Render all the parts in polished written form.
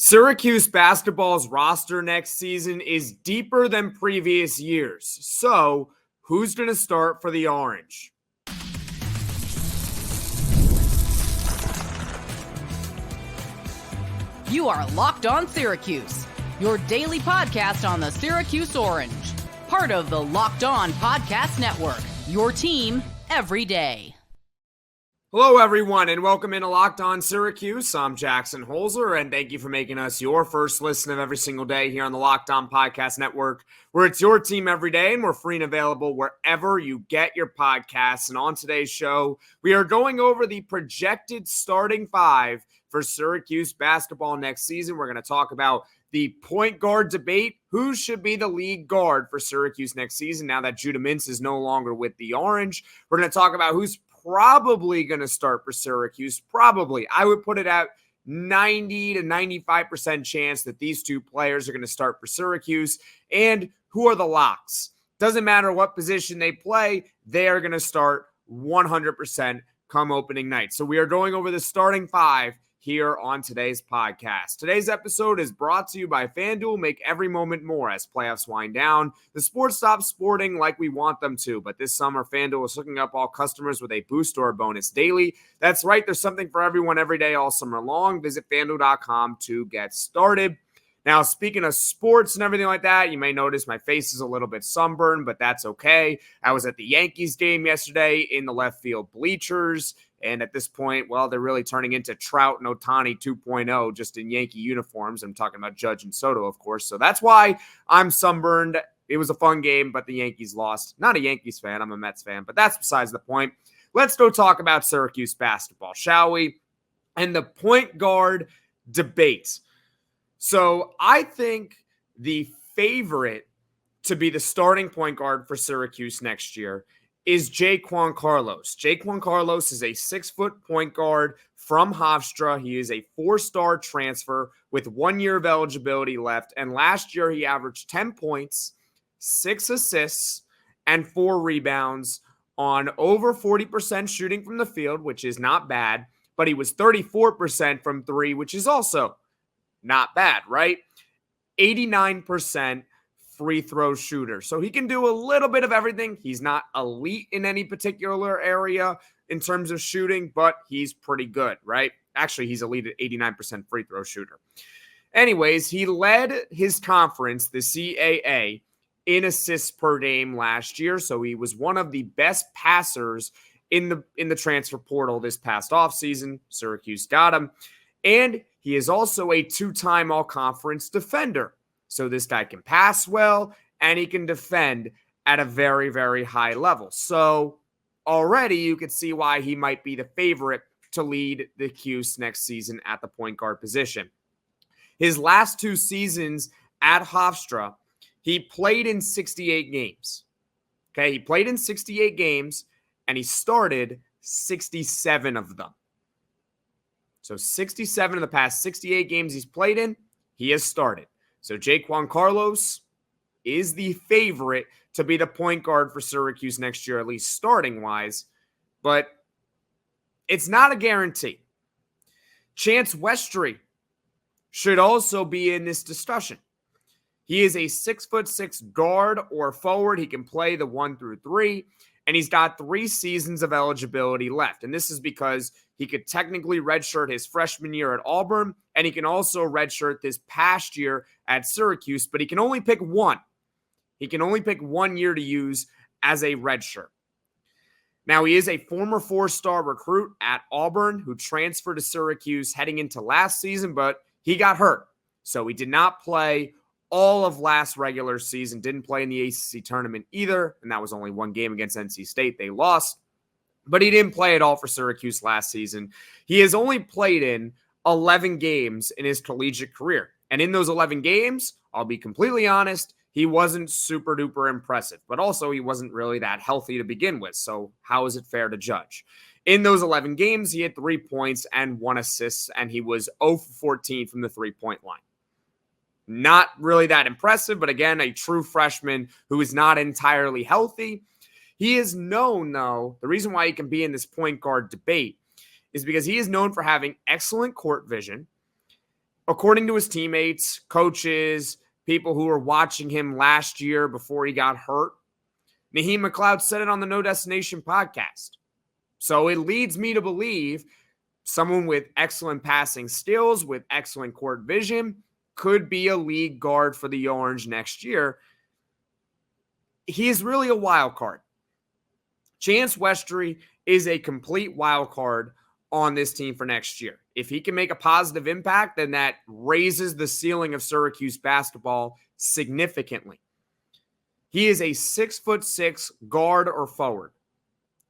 Syracuse Basketball's roster next season is deeper than previous years. So, who's going to start for the Orange? You are Locked On Syracuse, your daily podcast on the Syracuse Orange. Part of the Locked On Podcast Network, your team every day. Hello, everyone, and welcome into Locked On Syracuse. I'm Jackson Holzer, and thank you for making us your first listen of every single day here on the Locked On Podcast Network, where it's your team every day, and we're free and available wherever you get your podcasts. And on today's show, we are going over the projected starting five for Syracuse basketball next season. We're going to talk about the point guard debate. Who should be the lead guard for Syracuse next season now that Judah Mintz is no longer with the Orange? We're going to talk about who's probably going to start for Syracuse. Probably. I would put it at 90 to 95% chance that these two players are going to start for Syracuse. And who are the locks? Doesn't matter what position they play, they are going to start 100% come opening night. So we are going over the starting five here on today's podcast. Today's episode is brought to you by FanDuel. Make every moment more as playoffs wind down. The sports stop sporting like we want them to, but this summer, FanDuel is hooking up all customers with a boost or a bonus daily. That's right, there's something for everyone every day all summer long. Visit FanDuel.com to get started. Now, speaking of sports and everything like that, you may notice my face is a little bit sunburned, but that's okay. I was at the Yankees game yesterday in the left field bleachers. And at this point, well, they're really turning into Trout and Ohtani 2.0 just in Yankee uniforms. I'm talking about Judge and Soto, of course. So that's why I'm sunburned. It was a fun game, but the Yankees lost. Not a Yankees fan. I'm a Mets fan, but that's besides the point. Let's go talk about Syracuse basketball, shall we? And the point guard debate. So I think the favorite to be the starting point guard for Syracuse next year is Jaquan Carlos. Jaquan Carlos is a 6-foot point guard from Hofstra. He is a 4-star transfer with 1 year of eligibility left. And last year he averaged 10 points, 6 assists, and 4 rebounds on over 40% shooting from the field, which is not bad. But he was 34% from three, which is also not bad, right? 89% free throw shooter. So he can do a little bit of everything. He's not elite in any particular area in terms of shooting, but he's pretty good, right? Actually, he's elite at 89% free throw shooter. Anyways, he led his conference, the CAA, in assists per game last year. So he was one of the best passers in the transfer portal this past offseason. Syracuse got him. And he is also a 2-time all-conference defender. So this guy can pass well, and he can defend at a very, very high level. So already you could see why he might be the favorite to lead the Cuse next season at the point guard position. His last 2 seasons at Hofstra, he played in 68 games. Okay, he played in 68 games, and he started 67 of them. So 67 of the past 68 games he's played in, he has started. So Jaquan Carlos is the favorite to be the point guard for Syracuse next year, at least starting-wise. But it's not a guarantee. Chance Westry should also be in this discussion. He is a 6'6" guard or forward. He can play the 1 through 3. And he's got 3 seasons of eligibility left. And this is because he could technically redshirt his freshman year at Auburn, and he can also redshirt this past year at Syracuse, but he can only pick one. He can only pick 1 year to use as a redshirt. Now, he is a former 4-star recruit at Auburn who transferred to Syracuse heading into last season, but he got hurt. So he did not play all of last regular season, didn't play in the ACC tournament either, and that was only 1 game against NC State. They lost, but he didn't play at all for Syracuse last season. He has only played in 11 games in his collegiate career, and in those 11 games, I'll be completely honest, he wasn't super duper impressive, but also he wasn't really that healthy to begin with, so how is it fair to judge? In those 11 games, he had 3 points and 1 assist, and he was 0 for 14 from the 3-point line. Not really that impressive, but again, a true freshman who is not entirely healthy. He is known, though, the reason why he can be in this point guard debate is because he is known for having excellent court vision, according to his teammates, coaches, people who were watching him last year before he got hurt, Naheem McLeod said it on the No Destination podcast. So it leads me to believe someone with excellent passing skills, with excellent court vision, could be a league guard for the Orange next year. He is really a wild card. Chance Westry is a complete wild card on this team for next year. If he can make a positive impact, then that raises the ceiling of Syracuse basketball significantly. He is a 6'6" guard or forward.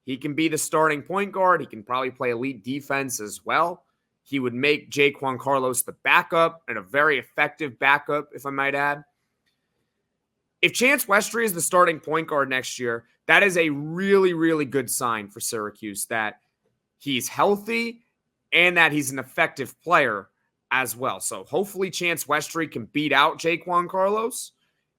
He can be the starting point guard. He can probably play elite defense as well. He would make Jaquan Carlos the backup, and a very effective backup, if I might add. If Chance Westry is the starting point guard next year, that is a really, really good sign for Syracuse, that he's healthy and that he's an effective player as well. So hopefully Chance Westry can beat out Jaquan Carlos.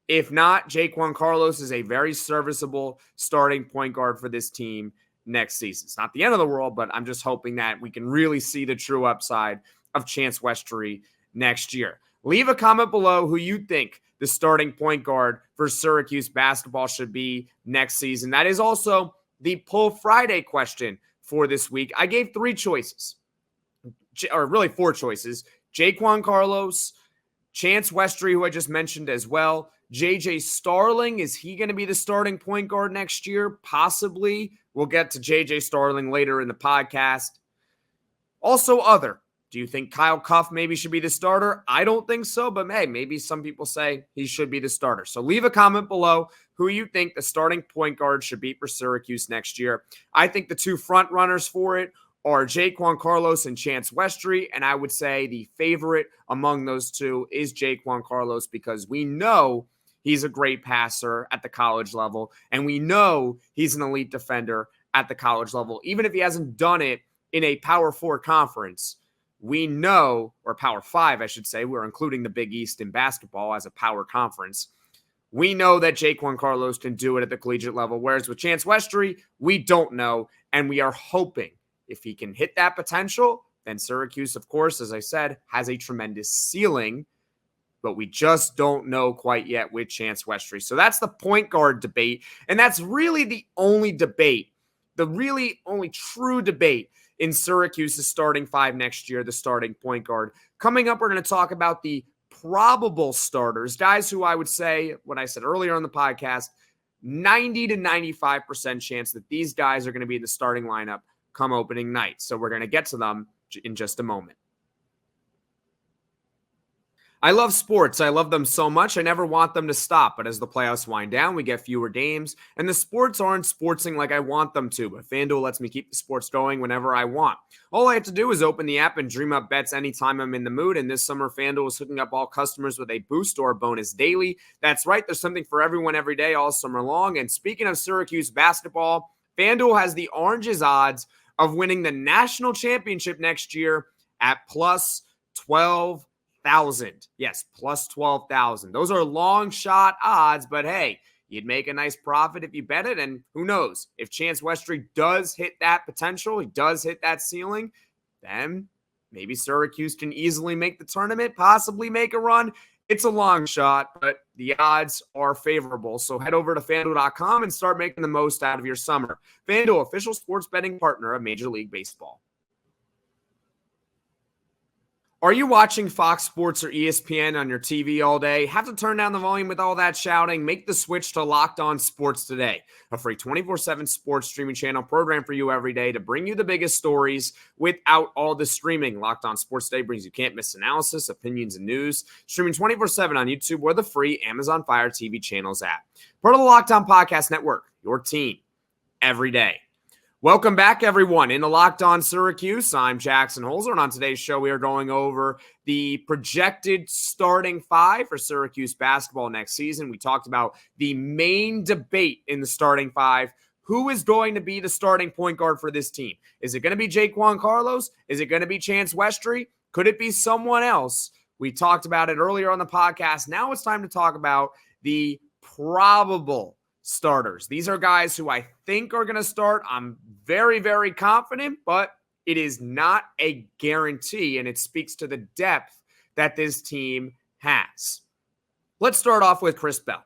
If not, Jaquan Carlos is a very serviceable starting point guard for this team next season. It's not the end of the world, but I'm just hoping that we can really see the true upside of Chance Westry next year. Leave a comment below who you think the starting point guard for Syracuse basketball should be next season. That is also the Pull Friday question for this week. I gave 3 choices, or really 4 choices. Jaquan Carlos, Chance Westry, who I just mentioned as well. JJ Starling, is he going to be the starting point guard next year? Possibly. We'll get to JJ Starling later in the podcast. Also other. Do you think Kyle Cuff maybe should be the starter? I don't think so, but hey, maybe some people say he should be the starter. So leave a comment below who you think the starting point guard should be for Syracuse next year. I think the 2 front runners for it are Jaquan Carlos and Chance Westry, and I would say the favorite among those 2 is Jaquan Carlos, because we know he's a great passer at the college level, and we know he's an elite defender at the college level. Even if he hasn't done it in a Power 4 conference, we know, or Power 5, I should say, we're including the Big East in basketball as a power conference. We know that Jaquan Carlos can do it at the collegiate level, whereas with Chance Westry, we don't know, and we are hoping if he can hit that potential, then Syracuse, of course, as I said, has a tremendous ceiling, but we just don't know quite yet with Chance Westry. So that's the point guard debate, and that's really the only debate, the really only true debate in Syracuse's starting 5 next year, the starting point guard. Coming up, we're going to talk about the probable starters, guys who I would say, what I said earlier on the podcast, 90 to 95% chance that these guys are going to be in the starting lineup come opening night. So we're going to get to them in just a moment. I love sports. I love them so much. I never want them to stop. But as the playoffs wind down, we get fewer games, and the sports aren't sportsing like I want them to. But FanDuel lets me keep the sports going whenever I want. All I have to do is open the app and dream up bets anytime I'm in the mood. And this summer, FanDuel is hooking up all customers with a boost or a bonus daily. That's right. There's something for everyone every day all summer long. And speaking of Syracuse basketball, FanDuel has the Orange's odds of winning the national championship next year at plus 12,000. Yes, plus 12,000. Those are long shot odds, but hey, you'd make a nice profit if you bet it. And who knows, if Chance Westry does hit that potential, he does hit that ceiling, then maybe Syracuse can easily make the tournament, possibly make a run. It's a long shot, but the odds are favorable. So head over to FanDuel.com and start making the most out of your summer. FanDuel, official sports betting partner of Major League Baseball. Are you watching Fox Sports or ESPN on your TV all day? Have to turn down the volume with all that shouting? Make the switch to Locked On Sports today, a free 24/7 sports streaming channel program for you every day to bring you the biggest stories without all the streaming. Locked On Sports Today brings you can't miss analysis, opinions, and news, streaming 24/7 on YouTube or the free Amazon Fire TV channels app. Part of the Locked On Podcast Network, your team every day. Welcome back, everyone. In the Locked On Syracuse, I'm Jackson Holzer, and on today's show, we are going over the projected starting 5 for Syracuse basketball next season. We talked about the main debate in the starting 5. Who is going to be the starting point guard for this team? Is it going to be Jaquan Carlos? Is it going to be Chance Westry? Could it be someone else? We talked about it earlier on the podcast. Now it's time to talk about the probable starters. These are guys who I think are going to start. I'm very, very confident, but it is not a guarantee, and it speaks to the depth that this team has. Let's start off with Chris Bell.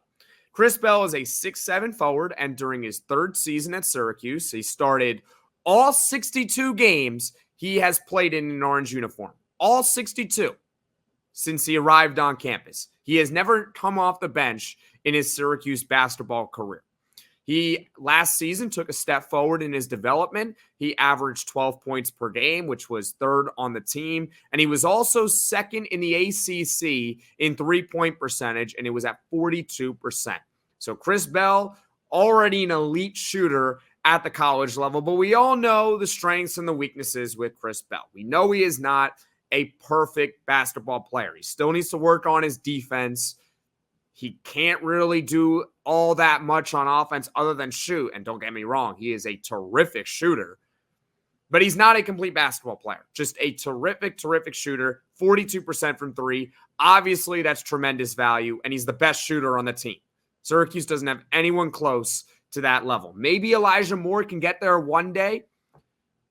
Chris Bell is a 6'7" forward, and during his third season at Syracuse, he started all 62 games he has played in an orange uniform. All 62 since he arrived on campus. He has never come off the bench in his Syracuse basketball career. He last season took a step forward in his development. He averaged 12 points per game, which was third on the team. And he was also second in the ACC in three-point percentage, and it was at 42%. So Chris Bell, already an elite shooter at the college level, but we all know the strengths and the weaknesses with Chris Bell. We know he is not a perfect basketball player. He still needs to work on his defense. He can't really do all that much on offense other than shoot. And don't get me wrong, he is a terrific shooter, but he's not a complete basketball player. Just a terrific, terrific shooter, 42% from three. Obviously, that's tremendous value, and he's the best shooter on the team. Syracuse doesn't have anyone close to that level. Maybe Elijah Moore can get there one day.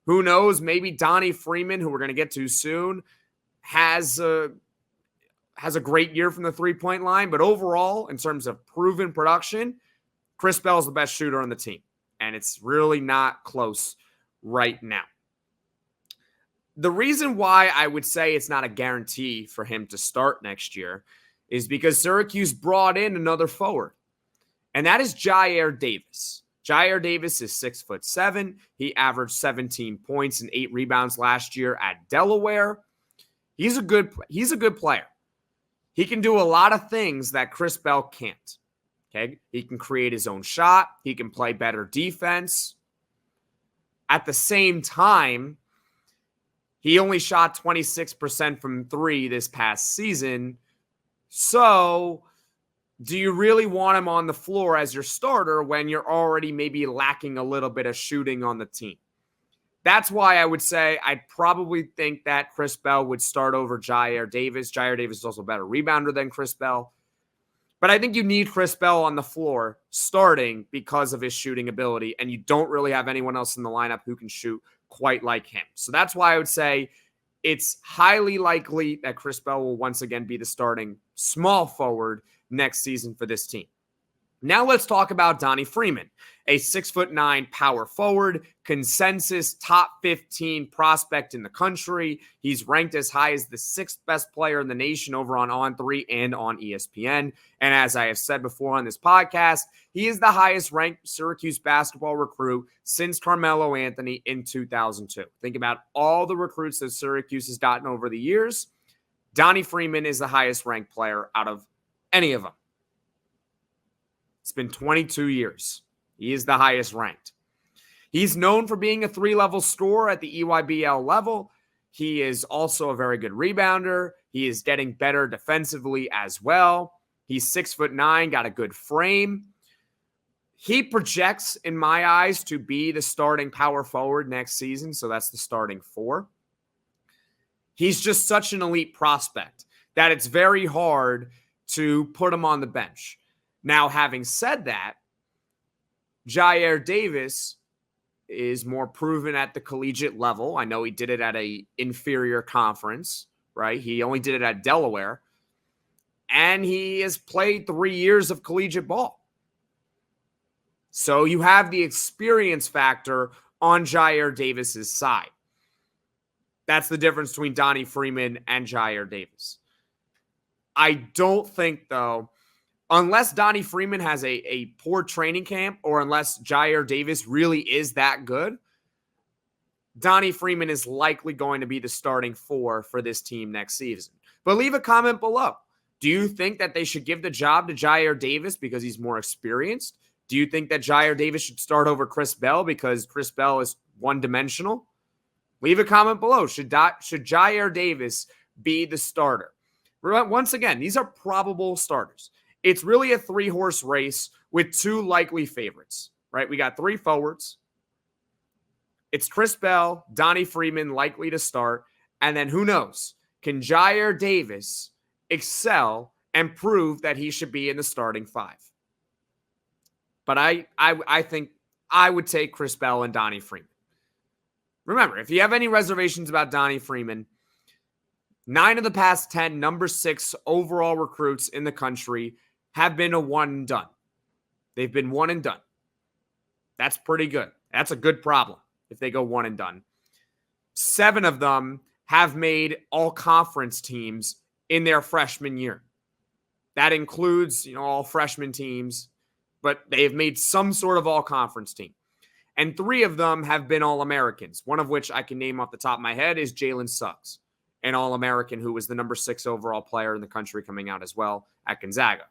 Who knows? Maybe Donnie Freeman, who we're going to get to soon, has a great year from the three-point line. But overall, in terms of proven production, Chris Bell is the best shooter on the team. And it's really not close right now. The reason why I would say it's not a guarantee for him to start next year is because Syracuse brought in another forward. And that is Jyare Davis. Jyare Davis is 6'7". He averaged 17 points and 8 rebounds last year at Delaware. He's a good player. He can do a lot of things that Chris Bell can't. Okay? He can create his own shot. He can play better defense. At the same time, he only shot 26% from three this past season. So, do you really want him on the floor as your starter when you're already maybe lacking a little bit of shooting on the team? That's why I would say I'd probably think that Chris Bell would start over Jyare Davis. Jyare Davis is also a better rebounder than Chris Bell. But I think you need Chris Bell on the floor starting because of his shooting ability, and you don't really have anyone else in the lineup who can shoot quite like him. So that's why I would say it's highly likely that Chris Bell will once again be the starting small forward next season for this team. Now let's talk about Donnie Freeman, a 6'9" power forward, consensus top 15 prospect in the country. He's ranked as high as the 6th best player in the nation over on On3 and on ESPN. And as I have said before on this podcast, he is the highest ranked Syracuse basketball recruit since Carmelo Anthony in 2002. Think about all the recruits that Syracuse has gotten over the years. Donnie Freeman is the highest ranked player out of any of them. It's been 22 years. He is the highest ranked. He's known for being a 3-level scorer at the EYBL level. He is also a very good rebounder. He is getting better defensively as well. He's 6'9", got a good frame. He projects, in my eyes, to be the starting power forward next season, so that's the starting 4. He's just such an elite prospect that it's very hard to put him on the bench. Now, having said that, Jyare Davis is more proven at the collegiate level. I know he did it at an inferior conference, right? He only did it at Delaware. And he has played 3 years of collegiate ball. So you have the experience factor on Jyare Davis's side. That's the difference between Donnie Freeman and Jyare Davis. I don't think, though, unless Donnie Freeman has a poor training camp or unless Jyare Davis really is that good, Donnie Freeman is likely going to be the starting 4 for this team next season. But leave a comment below. Do you think that they should give the job to Jyare Davis because he's more experienced? Do you think that Jyare Davis should start over Chris Bell because Chris Bell is one-dimensional? Leave a comment below. Should Jyare Davis be the starter? Once again, these are probable starters. It's really a 3-horse race with 2 likely favorites, right? We got 3 forwards. It's Chris Bell, Donnie Freeman likely to start. And then who knows? Can Jyare Davis excel and prove that he should be in the starting 5? But I think I would take Chris Bell and Donnie Freeman. Remember, if you have any reservations about Donnie Freeman, 9 of the past 10 number 6 overall recruits in the country have been a one and done. They've been one and done. That's pretty good. That's a good problem if they go one and done. 7 of them have made all conference teams in their freshman year. That includes, all freshman teams, but they have made some sort of all conference team. And 3 of them have been All-Americans, one of which I can name off the top of my head is Jalen Suggs, an All-American who was the number 6 overall player in the country coming out as well at Gonzaga.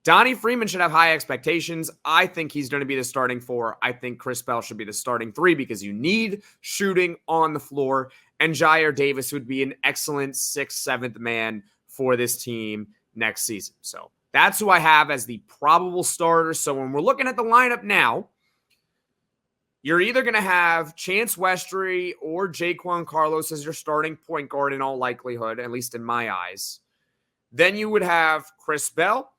Donnie Freeman should have high expectations. I think he's going to be the starting 4. I think Chris Bell should be the starting 3 because you need shooting on the floor. And Jyare Davis would be an excellent 6th, 7th man for this team next season. So that's who I have as the probable starter. So when we're looking at the lineup now, you're either going to have Chance Westry or Jaquan Carlos as your starting point guard in all likelihood, at least in my eyes. Then you would have Chris Bell.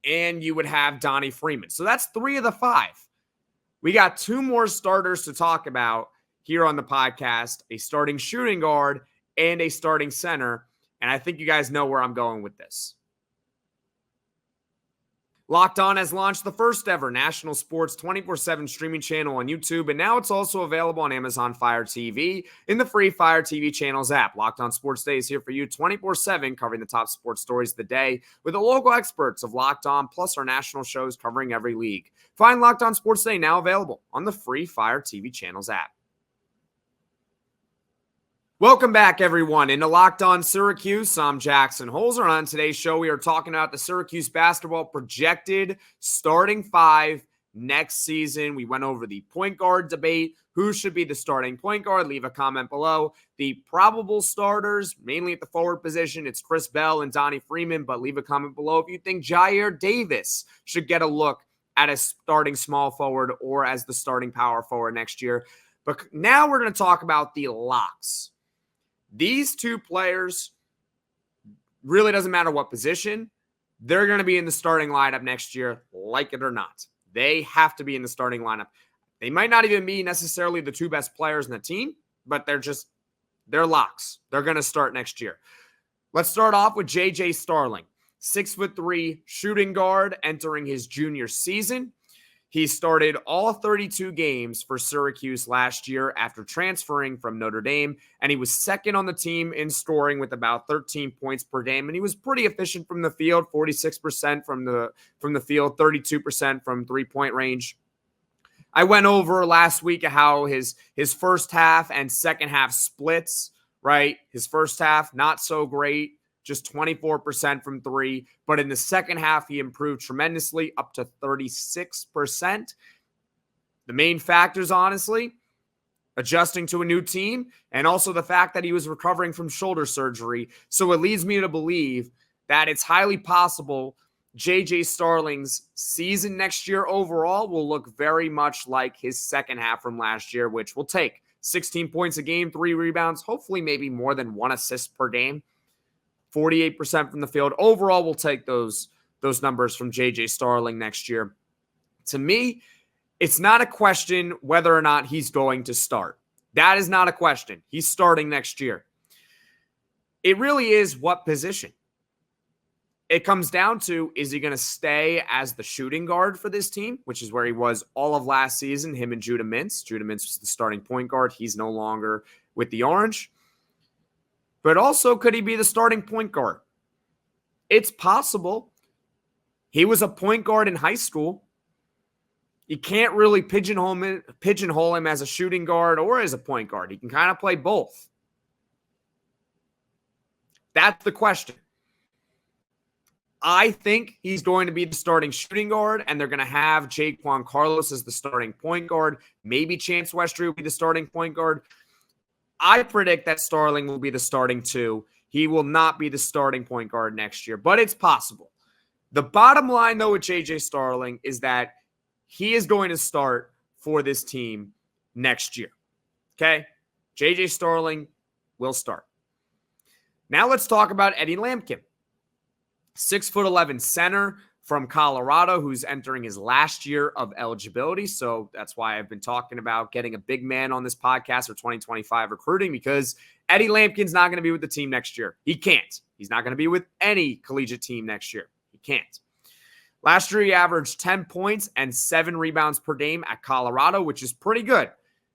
And you would have Donnie Freeman. So that's 3 of the 5. We got 2 more starters to talk about here on the podcast, a starting shooting guard and a starting center. And I think you guys know where I'm going with this. Locked On has launched the first ever national sports 24/7 streaming channel on YouTube, and now it's also available on Amazon Fire TV in the free Fire TV channels app. Locked On Sports Day is here for you 24/7, covering the top sports stories of the day with the local experts of Locked On, plus our national shows covering every league. Find Locked On Sports Day now available on the free Fire TV channels app. Welcome back, everyone, into Locked On Syracuse. I'm Jackson Holzer. On today's show, we are talking about the Syracuse basketball projected starting 5 next season. We went over the point guard debate. Who should be the starting point guard? Leave a comment below. The probable starters, mainly at the forward position, it's Chris Bell and Donnie Freeman, but leave a comment below if you think Jyare Davis should get a look at a starting small forward or as the starting power forward next year. But now we're going to talk about the locks. These 2 players, really doesn't matter what position, they're going to be in the starting lineup next year, like it or not. They have to be in the starting lineup. They might not even be necessarily the 2 best players in the team, but they're locks. They're going to start next year. Let's start off with J.J. Starling, 6'3" shooting guard entering his junior season. He started all 32 games for Syracuse last year after transferring from Notre Dame, and he was second on the team in scoring with about 13 points per game, and he was pretty efficient from the field, 46% from the field, 32% from three-point range. I went over last week how his first half and second half splits, right? His first half, not so great. Just 24% from 3. But in the second half, he improved tremendously, up to 36%. The main factors, honestly, adjusting to a new team, and also the fact that he was recovering from shoulder surgery. So it leads me to believe that it's highly possible J.J. Starling's season next year overall will look very much like his second half from last year, which will take 16 points a game, 3 rebounds, hopefully maybe more than 1 assist per game. 48% from the field. Overall, we'll take those numbers from J.J. Starling next year. To me, it's not a question whether or not he's going to start. That is not a question. He's starting next year. It really is what position. It comes down to, is he going to stay as the shooting guard for this team, which is where he was all of last season, him and Judah Mintz. Judah Mintz was the starting point guard. He's no longer with the Orange. But also, could he be the starting point guard? It's possible. He was a point guard in high school. You can't really pigeonhole him as a shooting guard or as a point guard. He can kind of play both. That's the question. I think he's going to be the starting shooting guard, and they're going to have Jaquan Carlos as the starting point guard. Maybe Chance Westry will be the starting point guard. I predict that Starling will be the starting 2. He will not be the starting point guard next year, but it's possible. The bottom line, though, with J.J. Starling is that he is going to start for this team next year. Okay? J.J. Starling will start. Now let's talk about Eddie Lampkin. 6'11" center, from Colorado, who's entering his last year of eligibility. So that's why I've been talking about getting a big man on this podcast for 2025 recruiting, because Eddie Lampkin's not going to be with the team next year. He can't. He's not going to be with any collegiate team next year. He can't. Last year, he averaged 10 points and 7 rebounds per game at Colorado, which is pretty good.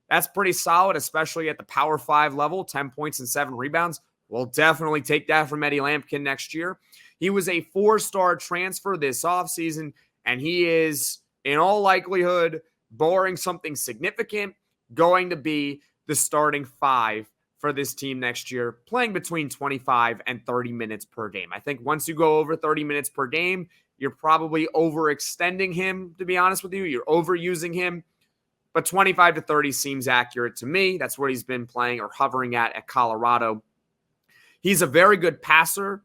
That's pretty solid, especially at the Power 5 level, 10 points and 7 rebounds. We'll definitely take that from Eddie Lampkin next year. He was a 4-star transfer this offseason, and he is, in all likelihood, barring something significant, going to be the starting 5 for this team next year, playing between 25 and 30 minutes per game. I think once you go over 30 minutes per game, you're probably overextending him, to be honest with you. You're overusing him. But 25 to 30 seems accurate to me. That's what he's been playing or hovering at Colorado. He's a very good passer.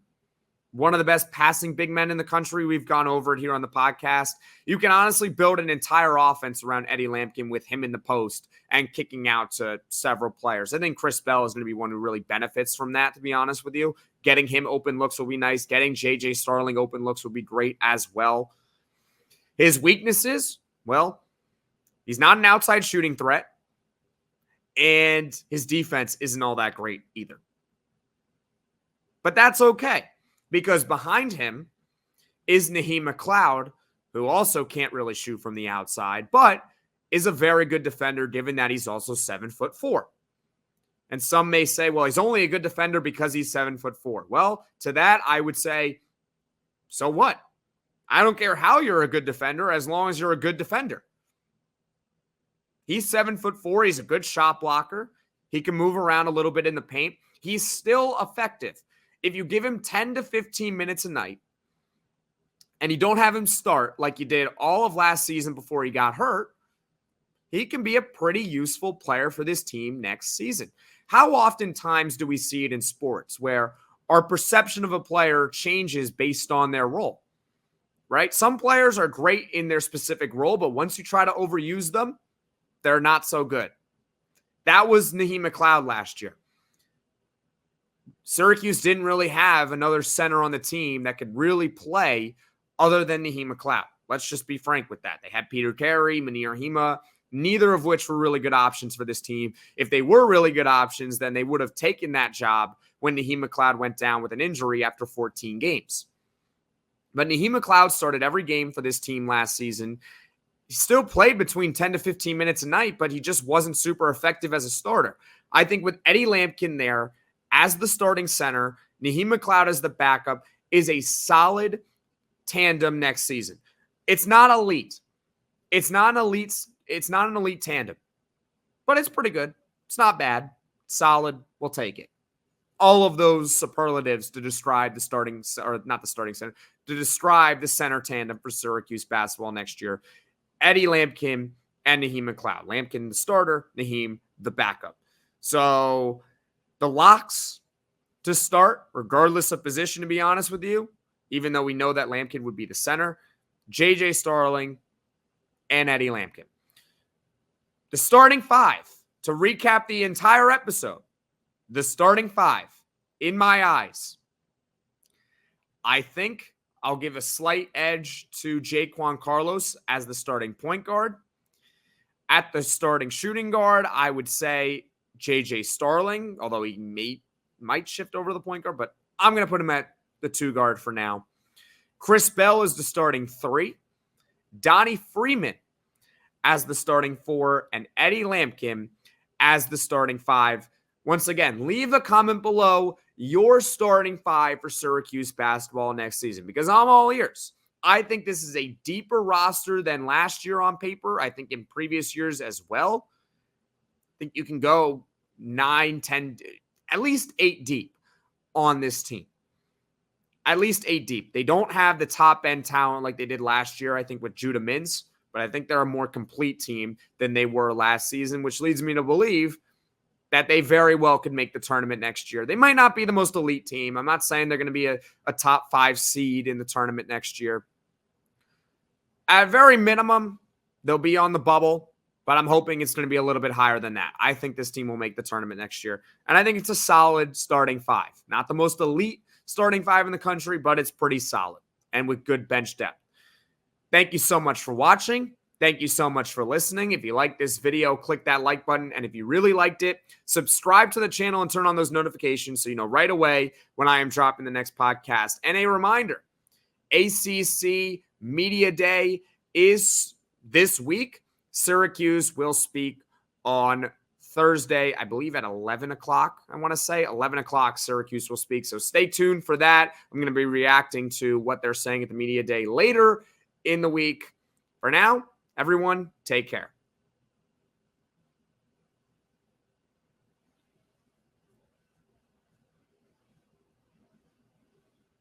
One of the best passing big men in the country. We've gone over it here on the podcast. You can honestly build an entire offense around Eddie Lampkin with him in the post and kicking out to several players. I think Chris Bell is going to be one who really benefits from that, to be honest with you. Getting him open looks will be nice. Getting J.J. Starling open looks will be great as well. His weaknesses, well, he's not an outside shooting threat, and his defense isn't all that great either. But that's okay, because behind him is Naheem McLeod, who also can't really shoot from the outside, but is a very good defender given that he's also 7'4". And some may say, well, he's only a good defender because he's 7'4". Well, to that, I would say, so what? I don't care how you're a good defender as long as you're a good defender. He's 7'4". He's a good shot blocker. He can move around a little bit in the paint. He's still effective. If you give him 10 to 15 minutes a night and you don't have him start like you did all of last season before he got hurt, he can be a pretty useful player for this team next season. How oftentimes do we see it in sports where our perception of a player changes based on their role, right? Some players are great in their specific role, but once you try to overuse them, they're not so good. That was Naheem McLeod last year. Syracuse didn't really have another center on the team that could really play other than Naheem McLeod. Let's just be frank with that. They had Peter Carey, Munir Hima, neither of which were really good options for this team. If they were really good options, then they would have taken that job when Naheem McLeod went down with an injury after 14 games. But Naheem McLeod started every game for this team last season. He still played between 10 to 15 minutes a night, but he just wasn't super effective as a starter. I think with Eddie Lampkin there as the starting center, Naheem McLeod as the backup, is a solid tandem next season. It's not elite. It's not an elite tandem, but it's pretty good. It's not bad. Solid. We'll take it. All of those superlatives to describe the starting, or not the starting center, to describe the center tandem for Syracuse basketball next year. Eddie Lampkin and Naheem McLeod. Lampkin the starter, Naheem the backup. So the locks to start, regardless of position, to be honest with you, even though we know that Lampkin would be the center, J.J. Starling and Eddie Lampkin. The starting 5, to recap the entire episode, the starting 5, in my eyes, I think I'll give a slight edge to Jaquan Carlos as the starting point guard. At the starting shooting guard, I would say J.J. Starling, although he might shift over to the point guard, but I'm going to put him at the 2 guard for now. Chris Bell is the starting 3. Donnie Freeman as the starting 4, and Eddie Lampkin as the starting 5. Once again, leave a comment below your starting 5 for Syracuse basketball next season, because I'm all ears. I think this is a deeper roster than last year on paper. I think in previous years as well. I think you can go 9, 10, at least 8 deep on this team. At least 8 deep. They don't have the top end talent like they did last year, I think, with Judah Mintz, but I think they're a more complete team than they were last season, which leads me to believe that they very well could make the tournament next year. They might not be the most elite team. I'm not saying they're going to be a top 5 seed in the tournament next year. At very minimum, they'll be on the bubble, but I'm hoping it's going to be a little bit higher than that. I think this team will make the tournament next year, and I think it's a solid starting 5. Not the most elite starting 5 in the country, but it's pretty solid and with good bench depth. Thank you so much for watching. Thank you so much for listening. If you like this video, click that like button. And if you really liked it, subscribe to the channel and turn on those notifications so you know right away when I am dropping the next podcast. And a reminder, ACC Media Day is this week. Syracuse will speak on Thursday, I believe at 11 o'clock. I want to say 11 o'clock, Syracuse will speak. So stay tuned for that. I'm going to be reacting to what they're saying at the Media Day later in the week. For now, everyone, take care.